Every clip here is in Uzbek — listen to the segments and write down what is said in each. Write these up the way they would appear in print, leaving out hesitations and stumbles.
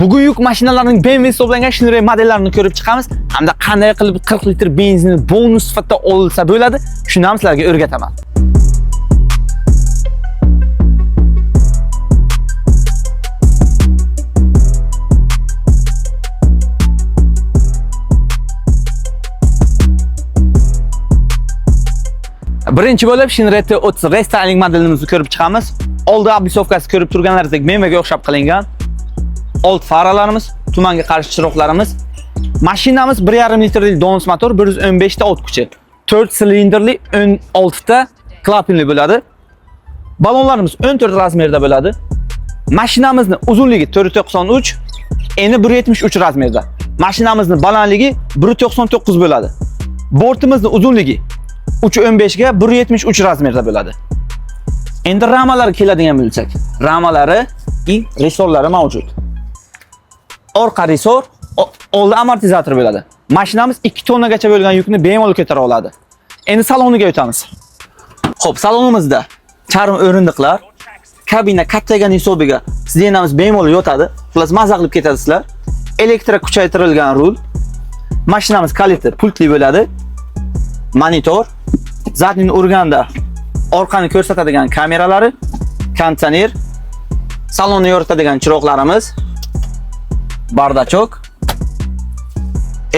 Bugun yuk mashinalarining BMW hisoblangan Shinray modellarini ko'rib chiqamiz hamda qanday qilib 40 litr benzinni bonus sifatida olsa bo'ladi, shuni ham sizlarga o'rgataman. Birinchi bo'lib Shinray T30 restyling modelimizni ko'rib chiqamiz. Oldi oblisovkasi ko'rib turganlaringizdek BMWga o'xshab qilingan. Old faralarimiz, tumanga qarshi chiroqlarimiz. Mashinamiz 1.5 litrli Donus motor, 115 ta o't kuchi. 4 silindrli 16 ta klapinli bo'ladi. Balonlarimiz 14 razmerda bo'ladi. Mashinamizning uzunligi 493, eni 173 razmerda. Mashinamizning balandligi 199 bo'ladi. Bortimizning uzunligi 315 ga 173 razmerda bo'ladi. Endi ramalar keladigan bo'lsak, ramalari va resorlari mavjud. Orqa resor, oldi amortizator bo'ladi. Mashinamiz 2 tonnagacha bo'lgan yukni bemalol ko'tara oladi. Endi saloniga o'tamiz. Xo'p, salonimizda charm o'rindiqlar, kabina kattagan hisobiga sidenamiz bemalol yotadi. Xullas maza qilib ketasizlar. Elektr kuchaytirilgan rul. Mashinamiz kaliter pultli bo'ladi. Monitor, zadning urganda orqani ko'rsatadigan kameralari, konditsioner, salonni yoritadigan chiroqlarimiz, bardachok,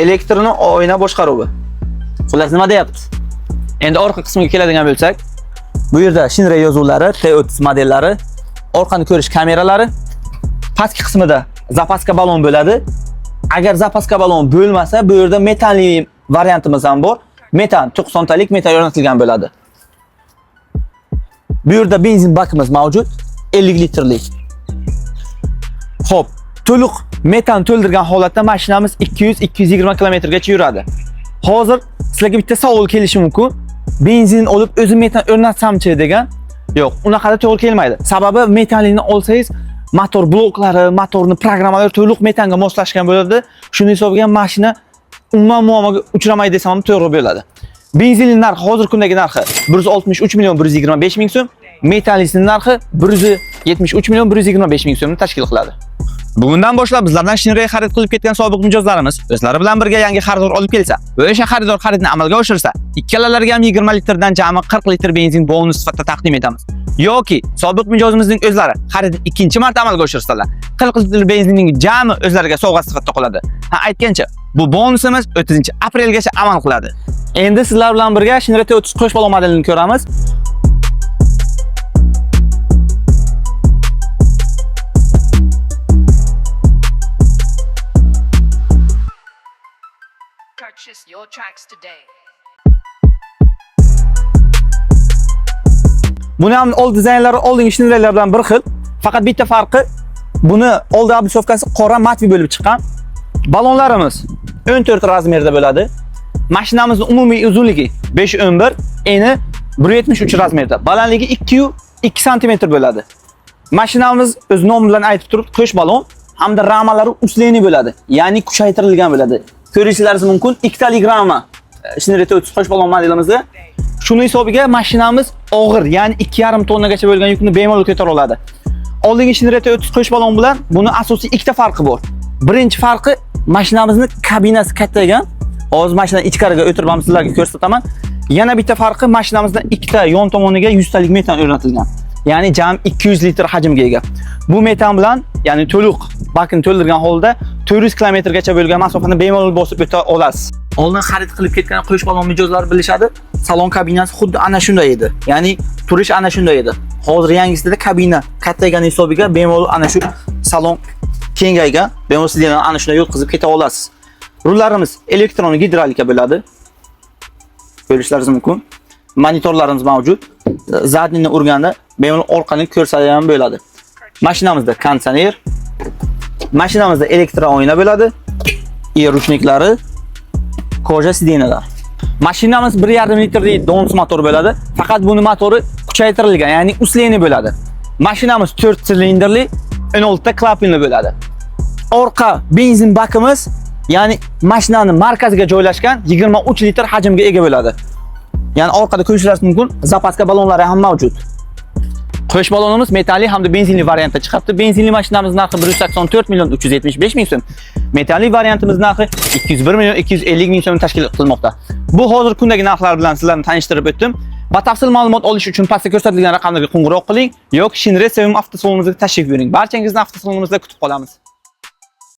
elektrni oyna boshqaruvi. Xullas nima deyapmiz? Endi orqa qismiga keladigan bo'lsak, bu yerda Shinray yozuvlari, T30 modellari, orqani ko'rish kameralari, pastki qismida zapaska balon bo'ladi. Agar zapaska balon bo'lmasa, bu yerda metalli variantimiz ham bor. Metan 90 talik metan o'rnatilgan bo'ladi. Bu yerda benzin bakimiz mavjud, 50 litrlik. Xo'p, to'liq metan to'ldirgan holatda mashinamiz 200-220 km gacha yuradi. Hozir sizlarga bitta savol kelishi mumkin. Benzin olib o'zim metan o'rnatsamchi degan. Yo'q, unaqada to'g'ri kelmaydi. Sababi metanlikni olsangiz, motor bloklari, motorni programmalari to'liq metanga moslashgan bo'ladi. Shuning hisobiga mashina umuman muammoga uchramaydi desam ham to'g'ri bo'ladi. Benzinning narxi hozirgi kundagi narxi 163 million 125 ming so'm, metanlikning narxi 173 million 125 ming so'mni tashkil qiladi. Bugundan boshlab bizlardan Shinray xarid qilib ketgan sobiq mijozlarimiz o'zlari bilan birga yangi xaridor olib kelsa va o'sha xaridor xaridni amalga oshirsa, ikkalalariga ham 20 litrdan jami 40 litr benzin bonus sifatida taqdim etamiz. Yoki sobiq mijozimizning o'zlari xaridni ikkinchi marta amalga oshirsalar, 40 litr benzinning jami o'zlariga sovg'a sifatida qoladi. Aytgancha, bu bonusimiz 30-aprelgacha amal qiladi. Endi sizlar bilan birga Shinray T30 qo'sh balon modelini ko'ramiz. Purchase your tracks today. Buni ham old dizaynlari oldingi Shinraylar bilan bir xil. Faqat bitta farqi, buni oldi oblisovkasi qora matvi bo'lib chiqqan. Balonlarimiz 14 razmerda bo'ladi. Mashinamizning umumiy uzunligi 5.11, eni 1.73 razmerda. Balandligi 2 sm bo'ladi. Mashinamiz o'z nomi bilan aytib turib, qo'sh balon hamda ramalari usleniy bo'ladi. Ya'ni kuchaytirilgan bo'ladi. Ko'rishlaringiz mumkin, ikkitalik rama Shinray T30 qo'sh balon modelimizda. Shuning hisobiga mashinamiz og'ir, ya'ni 2,5 tonnagacha bo'lgan yukni bemalol ko'tara oladi. Oldingi Shinray T30 qo'sh balon bilan buni asosiy ikkita farqi bor. Birinchi farqi, mashinamizning kabinasi kattaygan. Hozir mashina ichkariga o'tirib ham sizlarga ko'rsataman. Yana bitta farqi, mashinamizda ikkita yon tomoniga 100 talik metan o'rnatilgan. Ya'ni jam 200 litr hajmga ega. Bu metan bilan, ya'ni to'liq bakni to'ldirgan holda 400 km gacha bo'lgan masofani bemalol bosib o'ta olasiz. Oldin xarid qilib ketgan qo'sh balon mijozlar bilishadi. Salon kabinasi xuddi ana shunday edi. Ya'ni turish ana shunday edi. Hozir yangisida kabina kattaygan hisobiga bemalol ana shu salon kengaygan, bemalol sizlarni ana shunday yo'tkazib keta olasiz. Rullarimiz elektron gidrolika bo'ladi. Ko'rishlaringiz mumkin. Monitorlarimiz mavjud. Zadnini urganda bemalol orqani ko'rsatadigan bo'ladi. Mashinamizda konditsioner, mashinamizda elektr oyna bo'ladi. Ruchniklari, koja sidenalar. Mashinamiz 1.5 litrli Donus motor bo'ladi. Faqat buni motori kuchaytirilgan, ya'ni usleniy bo'ladi. Mashinamiz 4 silindrli 16 ta klapinli bo'ladi. Orqa benzin bakimiz, ya'ni mashinaning markaziga joylashgan 23 litr hajmga ega bo'ladi. Ya'ni orqada ko'rishlaringiz mumkin, zapaska balonlari ham mavjud. Qo'sh balonimiz metalli hamda benzinli variantda chiqibdi. Benzinli mashinamiz narxi 184 million 375 ming so'm. Metalli variantimiz narxi 201 million 250 ming so'm tashkil qilmoqda. Bu hozirgi kundagi narxlar bilan sizlarni tanishtirib o'tdim. Batafsil ma'lumot olish uchun pastda ko'rsatilgan raqamlarga qo'ng'iroq qiling yoki Shinres Sevim avtosalonimizga tashrif buyuring. Barchangizni avtosalonimizda kutib qolamiz.